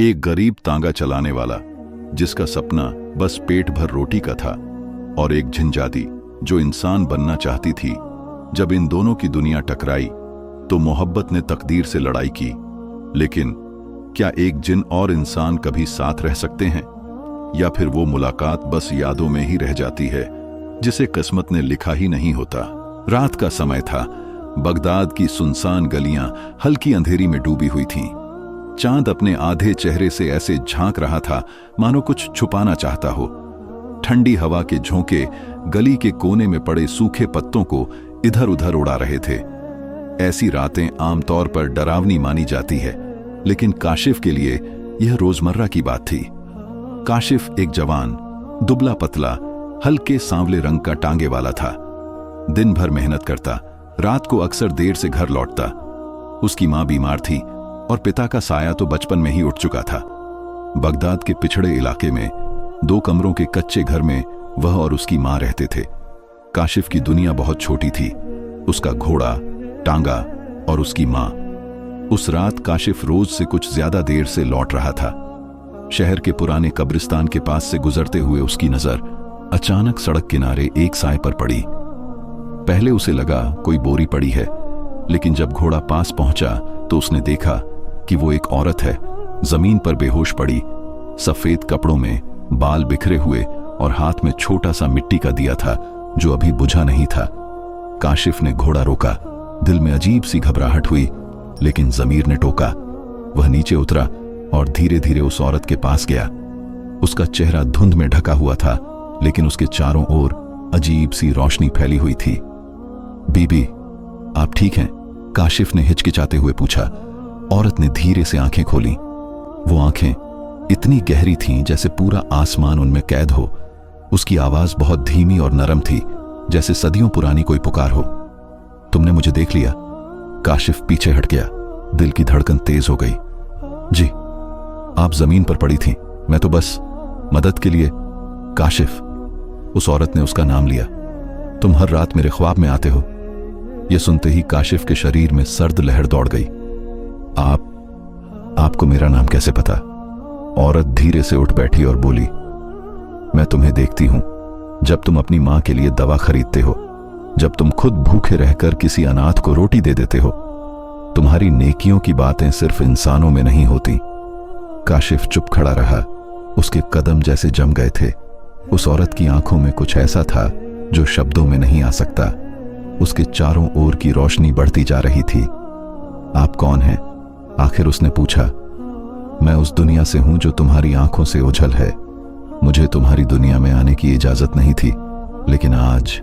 एक गरीब तांगा चलाने वाला जिसका सपना बस पेट भर रोटी का था, और एक झिंजादी जो इंसान बनना चाहती थी। जब इन दोनों की दुनिया टकराई तो मोहब्बत ने तकदीर से लड़ाई की। लेकिन क्या एक जिन और इंसान कभी साथ रह सकते हैं, या फिर वो मुलाकात बस यादों में ही रह जाती है जिसे किस्मत ने लिखा ही नहीं होता। रात का समय था। बगदाद की सुनसान गलियां हल्की अंधेरी में डूबी हुई थीं। चांद अपने आधे चेहरे से ऐसे झांक रहा था मानो कुछ छुपाना चाहता हो। ठंडी हवा के झोंके गली के कोने में पड़े सूखे पत्तों को इधर उधर उड़ा रहे थे। ऐसी रातें आमतौर पर डरावनी मानी जाती है, लेकिन काशिफ के लिए यह रोजमर्रा की बात थी। काशिफ एक जवान, दुबला पतला, हल्के सांवले रंग का टांगे वाला था। दिन भर मेहनत करता, रात को अक्सर देर से घर लौटता। उसकी मां बीमार थी और पिता का साया तो बचपन में ही उठ चुका था। बगदाद के पिछड़े इलाके में 2 कमरों के कच्चे घर में वह और उसकी मां रहते थे। काशिफ की दुनिया बहुत छोटी थी। उसका घोड़ा, टांगा और उसकी मां। उस रात काशिफ रोज से कुछ ज्यादा देर से लौट रहा था। शहर के पुराने कब्रिस्तान के पास से गुजरते हुए उसकी नजर अचानक सड़क किनारे एक साए पर पड़ी। पहले उसे लगा कोई बोरी पड़ी है, लेकिन जब घोड़ा पास पहुंचा तो उसने देखा कि वो एक औरत है, जमीन पर बेहोश पड़ी, सफेद कपड़ों में, बाल बिखरे हुए और हाथ में छोटा सा मिट्टी का दिया था जो अभी बुझा नहीं था। काशिफ ने घोड़ा रोका। दिल में अजीब सी घबराहट हुई, लेकिन जमीर ने टोका। वह नीचे उतरा और धीरे धीरे उस औरत के पास गया। उसका चेहरा धुंध में ढका हुआ था, लेकिन उसके चारों ओर अजीब सी रोशनी फैली हुई थी। बीबी, आप ठीक हैं? काशिफ ने हिचकिचाते हुए पूछा। औरत ने धीरे से आंखें खोली। वो आंखें इतनी गहरी थीं जैसे पूरा आसमान उनमें कैद हो। उसकी आवाज बहुत धीमी और नरम थी, जैसे सदियों पुरानी कोई पुकार हो। तुमने मुझे देख लिया? काशिफ पीछे हट गया। दिल की धड़कन तेज हो गई। जी, आप जमीन पर पड़ी थीं, मैं तो बस मदद के लिए। काशिफ, उस औरत ने उसका नाम लिया। तुम हर रात मेरे ख्वाब में आते हो। यह सुनते ही काशिफ के शरीर में सर्द लहर दौड़ गई। आपको मेरा नाम कैसे पता? औरत धीरे से उठ बैठी और बोली, मैं तुम्हें देखती हूं जब तुम अपनी मां के लिए दवा खरीदते हो, जब तुम खुद भूखे रहकर किसी अनाथ को रोटी दे देते हो। तुम्हारी नेकियों की बातें सिर्फ इंसानों में नहीं होती। काशिफ चुप खड़ा रहा। उसके कदम जैसे जम गए थे। उस औरत की आंखों में कुछ ऐसा था जो शब्दों में नहीं आ सकता। उसके चारों ओर की रोशनी बढ़ती जा रही थी। आप कौन हैं? आखिर उसने पूछा। मैं उस दुनिया से हूं जो तुम्हारी आंखों से ओझल है। मुझे तुम्हारी दुनिया में आने की इजाजत नहीं थी, लेकिन आज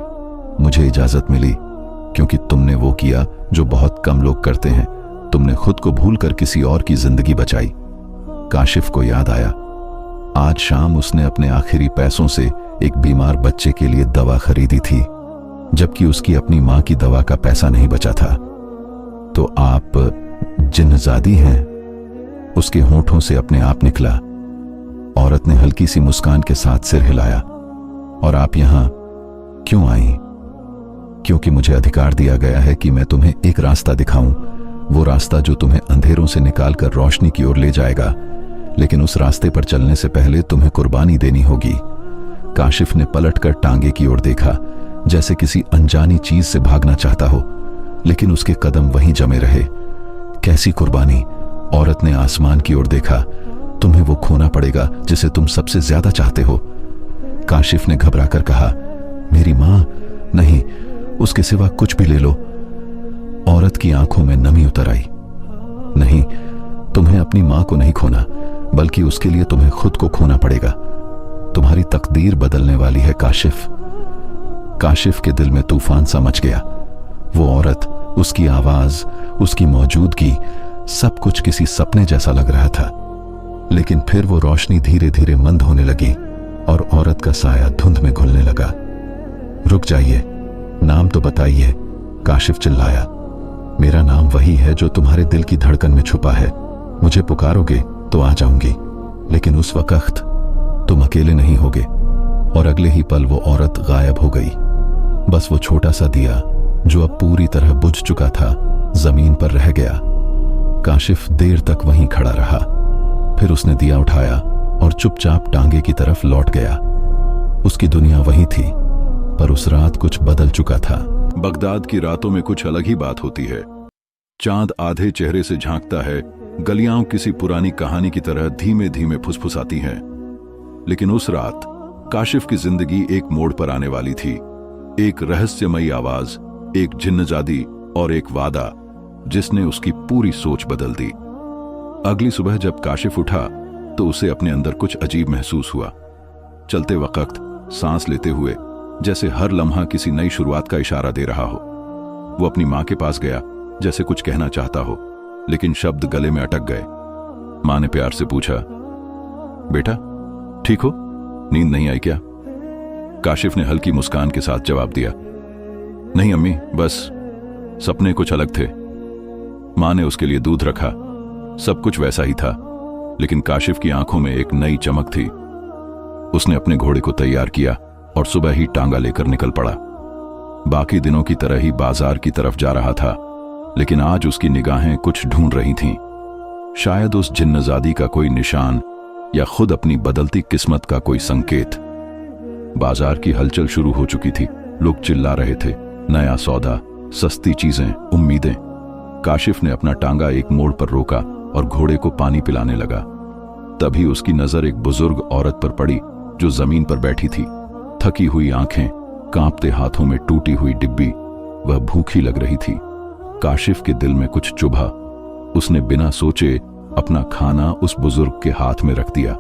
मुझे इजाजत मिली, क्योंकि तुमने वो किया जो बहुत कम लोग करते हैं। तुमने खुद को भूलकर किसी और की जिंदगी बचाई। काशिफ को याद आया, आज शाम उसने अपने आखिरी पैसों से एक बीमार बच्चे के लिए दवा खरीदी थी, जबकि उसकी अपनी मां की दवा का पैसा नहीं बचा था। तो आप जिन्नजादी हैं? उसके होठों से अपने आप निकला। औरत ने हल्की सी मुस्कान के साथ सिर हिलाया। और आप यहां क्यों आई? क्योंकि मुझे अधिकार दिया गया है कि मैं तुम्हें एक रास्ता दिखाऊं, वो रास्ता जो तुम्हें अंधेरों से निकालकर रोशनी की ओर ले जाएगा। लेकिन उस रास्ते पर चलने से पहले तुम्हें कुर्बानी देनी होगी। काशिफ ने पलटकर टांगे की ओर देखा, जैसे किसी अनजानी चीज से भागना चाहता हो, लेकिन उसके कदम वहीं जमे रहे। कैसी कुर्बानी? औरत ने आसमान की ओर देखा। तुम्हें वो खोना पड़ेगा जिसे तुम सबसे ज्यादा चाहते हो। काशिफ ने घबराकर कहा, मेरी मां? नहीं, उसके सिवा कुछ भी ले लो। औरत की आंखों में नमी उतर आई। नहीं, तुम्हें अपनी मां को नहीं खोना, बल्कि उसके लिए तुम्हें खुद को खोना पड़ेगा। तुम्हारी तकदीर बदलने वाली है काशिफ। काशिफ के दिल में तूफान सा मच गया। वो औरत, उसकी आवाज, उसकी मौजूदगी, सब कुछ किसी सपने जैसा लग रहा था। लेकिन फिर वो रोशनी धीरे धीरे मंद होने लगी और औरत का साया धुंध में घुलने लगा। रुक जाइए, नाम तो बताइए, काशिफ चिल्लाया। मेरा नाम वही है जो तुम्हारे दिल की धड़कन में छुपा है। मुझे पुकारोगे तो आ जाऊंगी, लेकिन उस वक्त तुम अकेले नहीं होगे। और अगले ही पल वो औरत गायब हो गई। बस वो छोटा सा दिया जो अब पूरी तरह बुझ चुका था, जमीन पर रह गया। काशिफ देर तक वहीं खड़ा रहा। फिर उसने दिया उठाया और चुपचाप टांगे की तरफ लौट गया। उसकी दुनिया वही थी, पर उस रात कुछ बदल चुका था। बगदाद की रातों में कुछ अलग ही बात होती है। चांद आधे चेहरे से झांकता है, गलियां किसी पुरानी कहानी की तरह धीमे धीमे फुसफुसाती हैं। लेकिन उस रात काशिफ की जिंदगी एक मोड़ पर आने वाली थी। एक रहस्यमयी आवाज, एक जिन्नजादी और एक वादा जिसने उसकी पूरी सोच बदल दी। अगली सुबह जब काशिफ उठा तो उसे अपने अंदर कुछ अजीब महसूस हुआ। चलते वक्त, सांस लेते हुए, जैसे हर लम्हा किसी नई शुरुआत का इशारा दे रहा हो। वो अपनी मां के पास गया, जैसे कुछ कहना चाहता हो, लेकिन शब्द गले में अटक गए। मां ने प्यार से पूछा, बेटा ठीक हो? नींद नहीं आई क्या? काशिफ ने हल्की मुस्कान के साथ जवाब दिया, नहीं अम्मी, बस सपने कुछ अलग थे। मां ने उसके लिए दूध रखा। सब कुछ वैसा ही था, लेकिन काशिफ की आंखों में एक नई चमक थी। उसने अपने घोड़े को तैयार किया और सुबह ही टांगा लेकर निकल पड़ा। बाकी दिनों की तरह ही बाजार की तरफ जा रहा था, लेकिन आज उसकी निगाहें कुछ ढूंढ रही थीं। शायद उस जिन्नजादी का कोई निशान या खुद अपनी बदलती किस्मत का कोई संकेत। बाजार की हलचल शुरू हो चुकी थी। लोग चिल्ला रहे थे, नया सौदा, सस्ती चीजें, उम्मीदें। काशिफ ने अपना टांगा एक मोड़ पर रोका और घोड़े को पानी पिलाने लगा। तभी उसकी नजर एक बुजुर्ग औरत पर पड़ी जो जमीन पर बैठी थी। थकी हुई आंखें, कांपते हाथों में टूटी हुई डिब्बी। वह भूखी लग रही थी। काशिफ के दिल में कुछ चुभा। उसने बिना सोचे अपना खाना उस बुजुर्ग के हाथ में रख दिया।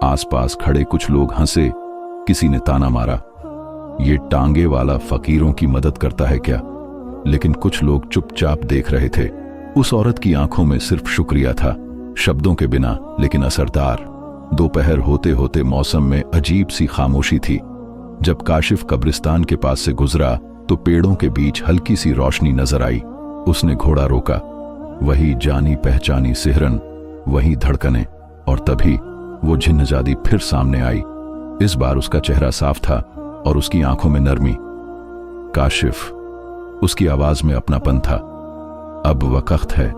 आसपास खड़े कुछ लोग हंसे। किसी ने ताना मारा, ये टांगे वाला फकीरों की मदद करता है क्या? लेकिन कुछ लोग चुपचाप देख रहे थे। उस औरत की आंखों में सिर्फ शुक्रिया था, शब्दों के बिना, लेकिन असरदार। दोपहर होते होते मौसम में अजीब सी खामोशी थी। जब काशिफ कब्रिस्तान के पास से गुजरा तो पेड़ों के बीच हल्की सी रोशनी नजर आई। उसने घोड़ा रोका। वही जानी पहचानी सिहरन, वही धड़कने, और तभी वो जिन्नजादी फिर सामने आई। इस बार उसका चेहरा साफ था और उसकी आंखों में नरमी। काशिफ, उसकी आवाज में अपनापन था। अब वक्त है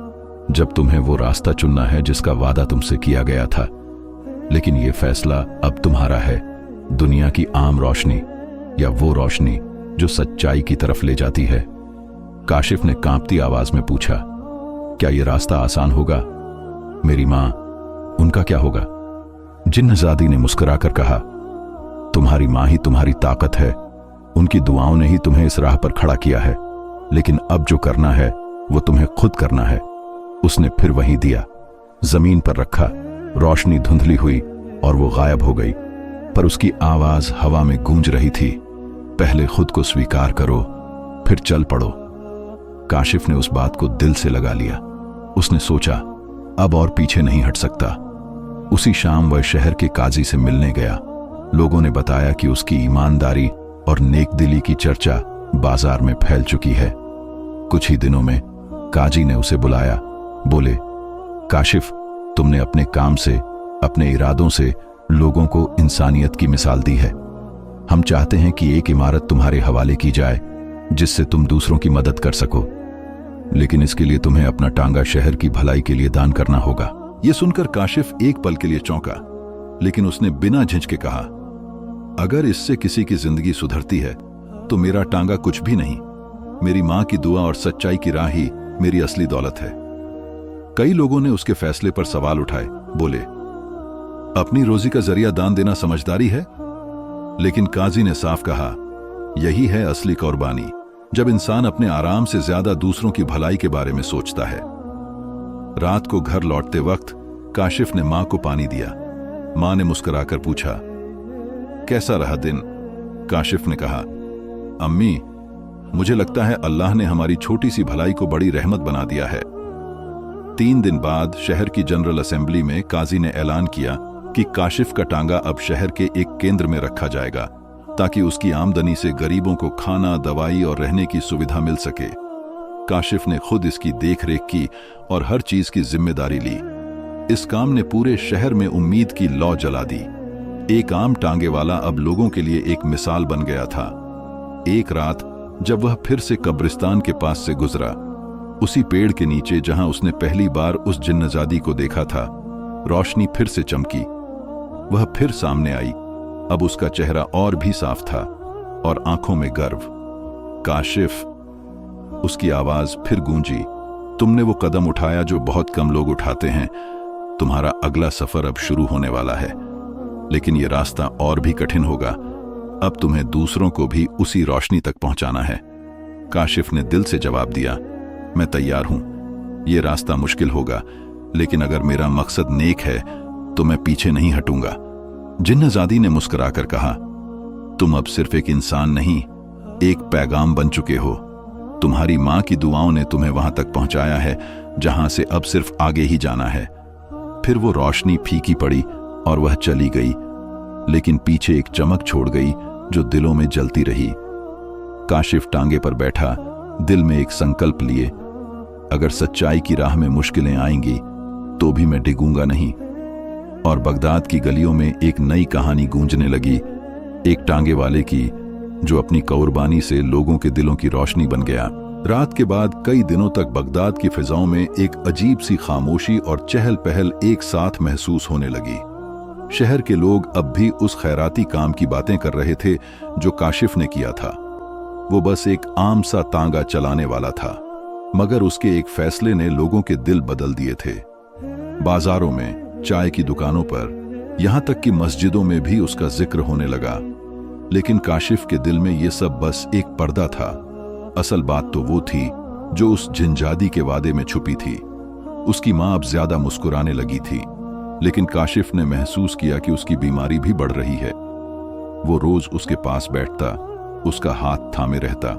जब तुम्हें वो रास्ता चुनना है जिसका वादा तुमसे किया गया था। लेकिन ये फैसला अब तुम्हारा है। दुनिया की आम रोशनी या वो रोशनी जो सच्चाई की तरफ ले जाती है। काशिफ ने कांपती आवाज में पूछा, क्या ये रास्ता आसान होगा? मेरी मां, उनका क्या होगा? जिन्नजादी ने मुस्कुराकर कहा, तुम्हारी मां ही तुम्हारी ताकत है। उनकी दुआओं ने ही तुम्हें इस राह पर खड़ा किया है। लेकिन अब जो करना है वो तुम्हें खुद करना है। उसने फिर वहीं दिया, जमीन पर रखा। रोशनी धुंधली हुई और वो गायब हो गई, पर उसकी आवाज हवा में गूंज रही थी, पहले खुद को स्वीकार करो, फिर चल पड़ो। काशिफ ने उस बात को दिल से लगा लिया। उसने सोचा, अब और पीछे नहीं हट सकता। उसी शाम वह शहर के काजी से मिलने गया। लोगों ने बताया कि उसकी ईमानदारी और नेकदिली की चर्चा बाजार में फैल चुकी है। कुछ ही दिनों में काजी ने उसे बुलाया। बोले, काशिफ, तुमने अपने काम से, अपने इरादों से लोगों को इंसानियत की मिसाल दी है। हम चाहते हैं कि एक इमारत तुम्हारे हवाले की जाए जिससे तुम दूसरों की मदद कर सको, लेकिन इसके लिए तुम्हें अपना टांगा शहर की भलाई के लिए दान करना होगा। यह सुनकर काशिफ एक पल के लिए चौंका, लेकिन उसने बिना झिझके कहा, अगर इससे किसी की जिंदगी सुधरती है तो मेरा टांगा कुछ भी नहीं। मेरी मां की दुआ और सच्चाई की राह ही मेरी असली दौलत है। कई लोगों ने उसके फैसले पर सवाल उठाए। बोले, अपनी रोजी का जरिया दान देना समझदारी है? लेकिन काजी ने साफ कहा, यही है असली कुर्बानी, जब इंसान अपने आराम से ज्यादा दूसरों की भलाई के बारे में सोचता है। रात को घर लौटते वक्त काशिफ ने मां को पानी दिया। मां ने मुस्कुराकर पूछा, कैसा रहा दिन? काशिफ ने कहा, अम्मी, मुझे लगता है अल्लाह ने हमारी छोटी सी भलाई को बड़ी रहमत बना दिया है। 3 दिन बाद शहर की जनरल असेंबली में काजी ने ऐलान किया कि काशिफ का टांगा अब शहर के एक केंद्र में रखा जाएगा, ताकि उसकी आमदनी से गरीबों को खाना, दवाई और रहने की सुविधा मिल सके। काशिफ ने खुद इसकी देखरेख की और हर चीज की जिम्मेदारी ली। इस काम ने पूरे शहर में उम्मीद की लौ जला दी। एक आम टांगे वाला अब लोगों के लिए एक मिसाल बन गया था। एक रात जब वह फिर से कब्रिस्तान के पास से गुजरा, उसी पेड़ के नीचे जहां उसने पहली बार उस जिन्नजादी को देखा था, रोशनी फिर से चमकी। वह फिर सामने आई। अब उसका चेहरा और भी साफ था और आंखों में गर्व। काशिफ, उसकी आवाज फिर गूंजी। तुमने वो कदम उठाया जो बहुत कम लोग उठाते हैं। तुम्हारा अगला सफर अब शुरू होने वाला है, लेकिन यह रास्ता और भी कठिन होगा। अब तुम्हें दूसरों को भी उसी रोशनी तक पहुंचाना है। काशिफ ने दिल से जवाब दिया, मैं तैयार हूं। यह रास्ता मुश्किल होगा, लेकिन अगर मेरा मकसद नेक है तो मैं पीछे नहीं हटूंगा। जिन्नजादी ने मुस्कुराकर कहा, तुम अब सिर्फ एक इंसान नहीं, एक पैगाम बन चुके हो। तुम्हारी मां की दुआओं ने तुम्हें वहां तक पहुंचाया है जहां से अब सिर्फ आगे ही जाना है। फिर वो रोशनी फीकी पड़ी और वह चली गई, लेकिन पीछे एक चमक छोड़ गई जो दिलों में जलती रही। काशिफ टांगे पर बैठा, दिल में एक संकल्प लिए, अगर सच्चाई की राह में मुश्किलें आएंगी तो भी मैं डिगूंगा नहीं। और बगदाद की गलियों में एक नई कहानी गूंजने लगी, एक टांगे वाले की जो अपनी कुर्बानी से लोगों के दिलों की रोशनी बन गया। रात के बाद कई दिनों तक बगदाद की फिजाओं में एक अजीब सी खामोशी और चहल पहल एक साथ महसूस होने लगी। शहर के लोग अब भी उस खैराती काम की बातें कर रहे थे जो काशिफ ने किया था। वो बस एक आम सा तांगा चलाने वाला था, मगर उसके एक फैसले ने लोगों के दिल बदल दिए थे। बाजारों में, चाय की दुकानों पर, यहां तक कि मस्जिदों में भी उसका जिक्र होने लगा। लेकिन काशिफ के दिल में यह सब बस एक पर्दा था। असल बात तो वो थी जो उस जिनजादी के वादे में छुपी थी। उसकी मां अब ज्यादा मुस्कुराने लगी थी, लेकिन काशिफ ने महसूस किया कि उसकी बीमारी भी बढ़ रही है। वो रोज उसके पास बैठता, उसका हाथ थामे रहता,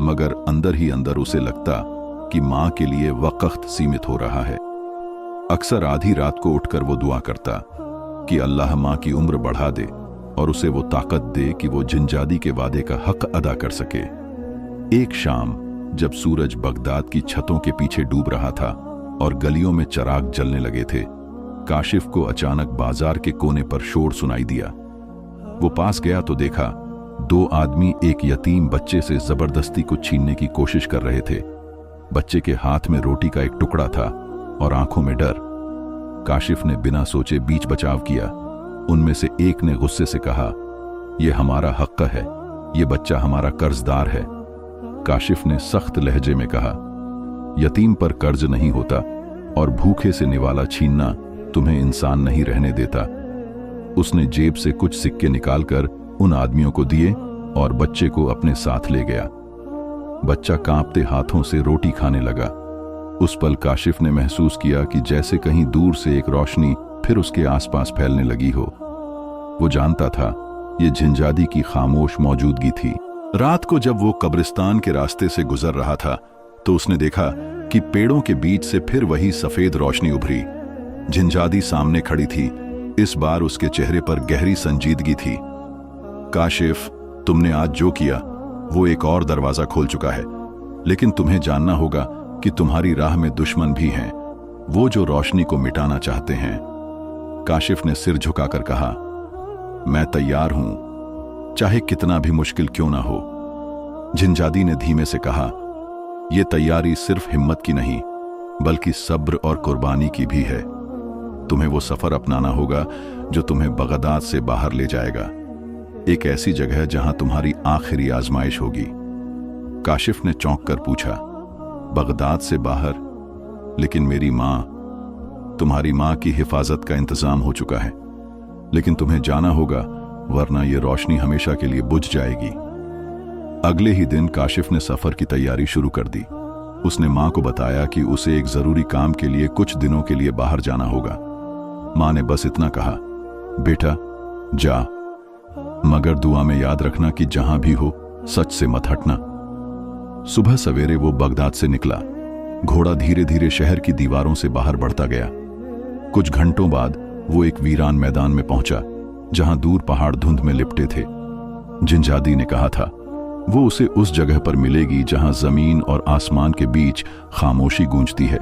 मगर अंदर ही अंदर उसे लगता कि मां के लिए वक्त सीमित हो रहा है। अक्सर आधी रात को उठकर वो दुआ करता कि अल्लाह मां की उम्र बढ़ा दे और उसे वो ताकत दे कि वो जिनजादी के वादे का हक अदा कर सके। एक शाम जब सूरज बगदाद की छतों के पीछे डूब रहा था और गलियों में चिराग जलने लगे थे, काशिफ को अचानक बाजार के कोने पर शोर सुनाई दिया। वो पास गया तो देखा दो आदमी एक यतीम बच्चे से जबरदस्ती को छीनने की कोशिश कर रहे थे। बच्चे के हाथ में रोटी का एक टुकड़ा था और आंखों में डर। काशिफ ने बिना सोचे बीच बचाव किया। उनमें से एक ने गुस्से से कहा, यह हमारा हक है, यह बच्चा हमारा कर्जदार है। काशिफ ने सख्त लहजे में कहा, यतीम पर कर्ज नहीं होता और भूखे से निवाला छीनना तुम्हें इंसान नहीं रहने देता। उसने जेब से कुछ सिक्के निकालकर उन आदमियों को दिए और बच्चे को अपने साथ ले गया। बच्चा कांपते हाथों से रोटी खाने लगा। उस पल काशिफ ने महसूस किया कि जैसे कहीं दूर से एक रोशनी फिर उसके आसपास फैलने लगी हो। वो जानता था ये जिनजादी की खामोश मौजूदगी थी। रात को जब वो कब्रिस्तान के रास्ते से गुजर रहा था तो उसने देखा कि पेड़ों के बीच से फिर वही सफेद रोशनी उभरी। जिनजादी सामने खड़ी थी। इस बार उसके चेहरे पर गहरी संजीदगी थी। काशिफ, तुमने आज जो किया वो एक और दरवाजा खोल चुका है, लेकिन तुम्हें जानना होगा कि तुम्हारी राह में दुश्मन भी हैं, वो जो रोशनी को मिटाना चाहते हैं। काशिफ ने सिर झुकाकर कहा, मैं तैयार हूं, चाहे कितना भी मुश्किल क्यों ना हो। जिनजादी ने धीमे से कहा, यह तैयारी सिर्फ हिम्मत की नहीं बल्कि सब्र और कुर्बानी की भी है। तुम्हें वो सफर अपनाना होगा जो तुम्हें बगदाद से बाहर ले जाएगा, एक ऐसी जगह जहां तुम्हारी आखिरी आजमाइश होगी। काशिफ ने चौंक कर पूछा, बगदाद से बाहर? लेकिन मेरी मां, तुम्हारी मां की हिफाजत का इंतजाम हो चुका है, लेकिन तुम्हें जाना होगा वरना यह रोशनी हमेशा के लिए बुझ जाएगी। अगले ही दिन काशिफ ने सफर की तैयारी शुरू कर दी। उसने मां को बताया कि उसे एक जरूरी काम के लिए कुछ दिनों के लिए बाहर जाना होगा। मां ने बस इतना कहा, बेटा जा, मगर दुआ में याद रखना कि जहां भी हो सच से मत हटना। सुबह सवेरे वो बगदाद से निकला। घोड़ा धीरे धीरे शहर की दीवारों से बाहर बढ़ता गया। कुछ घंटों बाद वो एक वीरान मैदान में पहुंचा जहां दूर पहाड़ धुंध में लिपटे थे। जिनजादी ने कहा था वो उसे उस जगह पर मिलेगी जहां जमीन और आसमान के बीच खामोशी गूंजती है।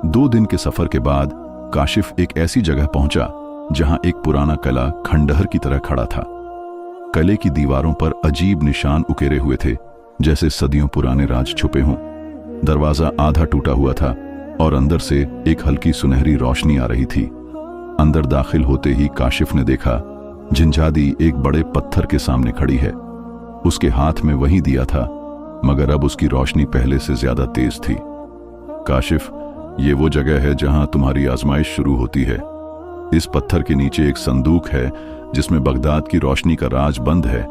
2 दिन के सफर के बाद काशिफ एक ऐसी जगह पहुंचा जहां एक पुराना किला खंडहर की तरह खड़ा था। किले की दीवारों पर अजीब निशान उकेरे हुए थे, जैसे सदियों पुराने राज छुपे हों। दरवाजा आधा टूटा हुआ था और अंदर से एक हल्की सुनहरी रोशनी आ रही थी। अंदर दाखिल होते ही काशिफ ने देखा जिनजादी एक बड़े पत्थर के सामने खड़ी है। उसके हाथ में वही दिया था, मगर अब उसकी रोशनी पहले से ज्यादा तेज थी। काशिफ, ये वो जगह है जहां तुम्हारी आजमाइश शुरू होती है। इस पत्थर के नीचे एक संदूक है जिसमें बगदाद की रोशनी का राज बंद है,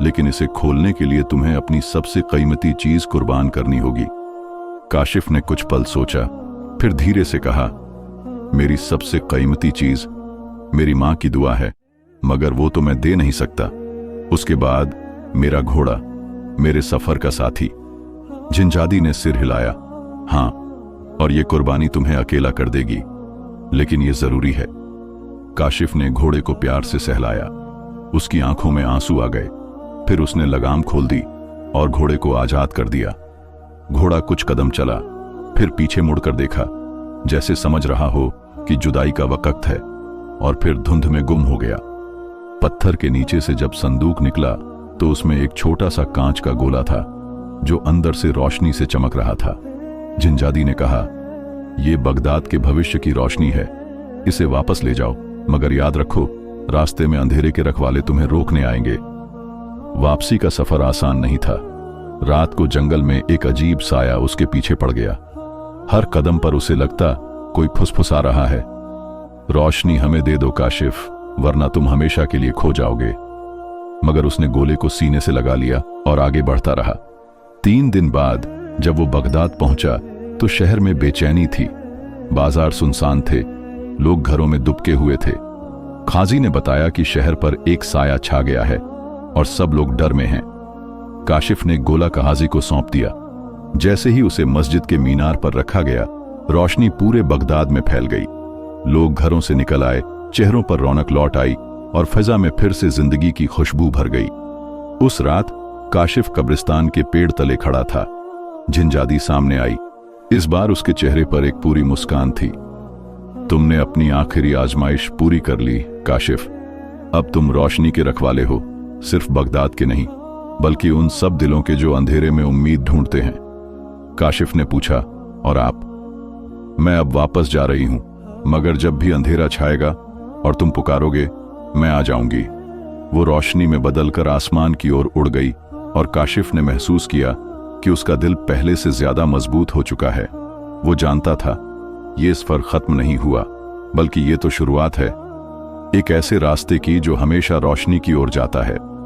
लेकिन इसे खोलने के लिए तुम्हें अपनी सबसे कीमती चीज कुर्बान करनी होगी। काशिफ ने कुछ पल सोचा, फिर धीरे से कहा, मेरी सबसे कीमती चीज मेरी मां की दुआ है, मगर वो तो मैं दे नहीं सकता। उसके बाद मेरा घोड़ा, मेरे सफर का साथी। जिनजादी ने सिर हिलाया। हां, और ये कुर्बानी तुम्हें अकेला कर देगी, लेकिन ये जरूरी है। काशिफ ने घोड़े को प्यार से सहलाया। उसकी आंखों में आंसू आ गए। फिर उसने लगाम खोल दी और घोड़े को आजाद कर दिया। घोड़ा कुछ कदम चला, फिर पीछे मुड़कर देखा, जैसे समझ रहा हो कि जुदाई का वक्त है, और फिर धुंध में गुम हो गया। पत्थर के नीचे से जब संदूक निकला तो उसमें एक छोटा सा कांच का गोला था जो अंदर से रोशनी से चमक रहा था। जिनजादी ने कहा, यह बगदाद के भविष्य की रोशनी है, इसे वापस ले जाओ, मगर याद रखो, रास्ते में अंधेरे के रखवाले तुम्हें रोकने आएंगे। वापसी का सफर आसान नहीं था। रात को जंगल में एक अजीब साया उसके पीछे पड़ गया। हर कदम पर उसे लगता कोई फुसफुसा रहा है, रोशनी हमें दे दो काशिफ, वरना तुम हमेशा के लिए खो जाओगे। मगर उसने गोले को सीने से लगा लिया और आगे बढ़ता रहा। 3 दिन बाद जब वो बगदाद पहुंचा तो शहर में बेचैनी थी। बाजार सुनसान थे, लोग घरों में दुबके हुए थे। खाजी ने बताया कि शहर पर एक साया छा गया है और सब लोग डर में हैं। काशिफ ने गोला काजी को सौंप दिया। जैसे ही उसे मस्जिद के मीनार पर रखा गया, रोशनी पूरे बगदाद में फैल गई। लोग घरों से निकल आए, चेहरों पर रौनक लौट आई और फिजा में फिर से जिंदगी की खुशबू भर गई। उस रात काशिफ कब्रिस्तान के पेड़ तले खड़ा था। जिनजादी सामने आई। इस बार उसके चेहरे पर एक पूरी मुस्कान थी। तुमने अपनी आखिरी आजमाइश पूरी कर ली काशिफ। अब तुम रोशनी के रखवाले हो, सिर्फ बगदाद के नहीं, बल्कि उन सब दिलों के जो अंधेरे में उम्मीद ढूंढते हैं। काशिफ ने पूछा, और आप? मैं अब वापस जा रही हूं, मगर जब भी अंधेरा छाएगा और तुम पुकारोगे, मैं आ जाऊंगी। वो रोशनी में बदलकर आसमान की ओर उड़ गई और काशिफ ने महसूस किया कि उसका दिल पहले से ज्यादा मजबूत हो चुका है। वो जानता था ये सफर खत्म नहीं हुआ, बल्कि ये तो शुरुआत है, एक ऐसे रास्ते की जो हमेशा रोशनी की ओर जाता है।